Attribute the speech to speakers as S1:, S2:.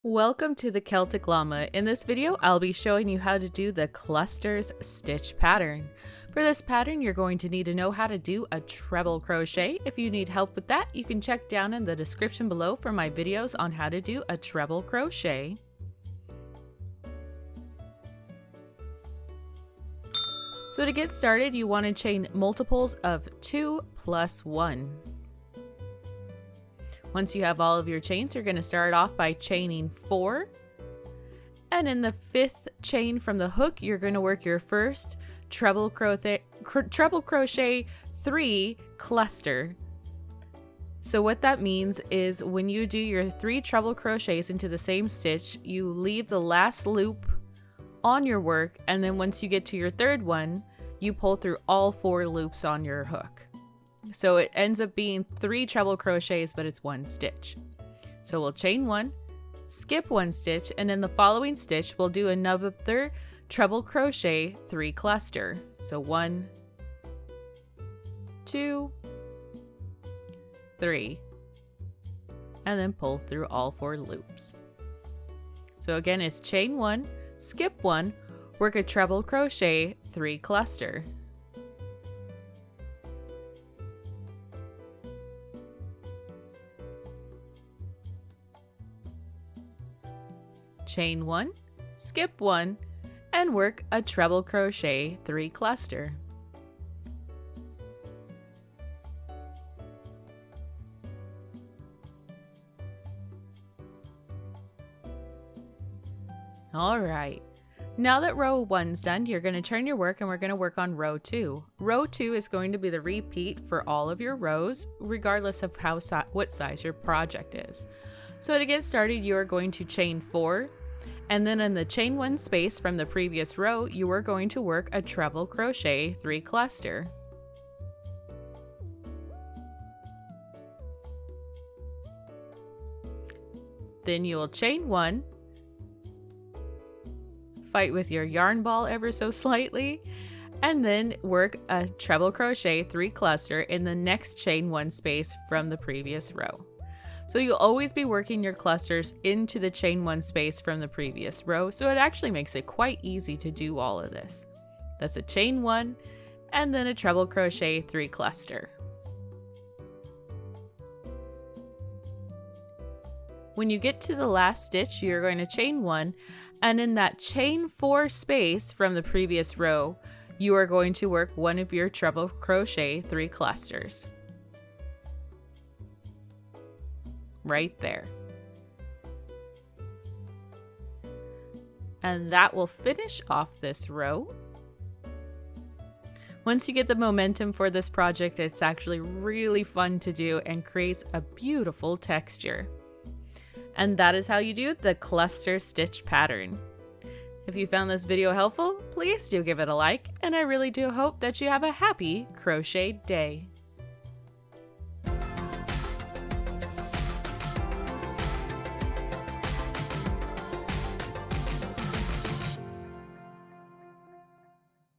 S1: Welcome to the Celtic Llama. In this video, I'll be showing you how to do the Clusters Stitch Pattern. For this pattern, you're going to need to know how to do a treble crochet. If you need help with that, you can check down in the description below for my videos on how to do a treble crochet. So to get started, you want to chain multiples of 2 plus 1. Once you have all of your chains, you're going to start off by chaining 4. And in the 5th chain from the hook, you're going to work your first treble crochet 3 cluster. So what that means is when you do your 3 treble crochets into the same stitch, you leave the last loop on your work, and then once you get to your 3rd one, you pull through all 4 loops on your hook. So it ends up being 3 treble crochets, but it's 1 stitch. So we'll chain 1, skip 1 stitch, and in the following stitch, we'll do another treble crochet 3 cluster. So 1, 2, 3, and then pull through all 4 loops. So again, it's chain 1, skip 1, work a treble crochet 3 cluster. Chain 1, skip 1, and work a treble crochet 3 cluster. Alright, now that row 1's done, you're going to turn your work and we're going to work on row 2. Row 2 is going to be the repeat for all of your rows, regardless of what size your project is. So to get started, you are going to chain 4, and then in the chain 1 space from the previous row, you are going to work a treble crochet 3 cluster. Then you will chain 1, fight with your yarn ball ever so slightly, and then work a treble crochet 3 cluster in the next chain 1 space from the previous row. So you'll always be working your clusters into the chain 1 space from the previous row, so it actually makes it quite easy to do all of this. That's a chain 1 and then a treble crochet 3 cluster. When you get to the last stitch, you're going to chain 1, and in that chain 4 space from the previous row, you are going to work one of your treble crochet 3 clusters. Right there. And that will finish off this row. Once you get the momentum for this project, it's actually really fun to do and creates a beautiful texture. And that is how you do the cluster stitch pattern. If you found this video helpful, please do give it a like, and I really do hope that you have a happy crochet day.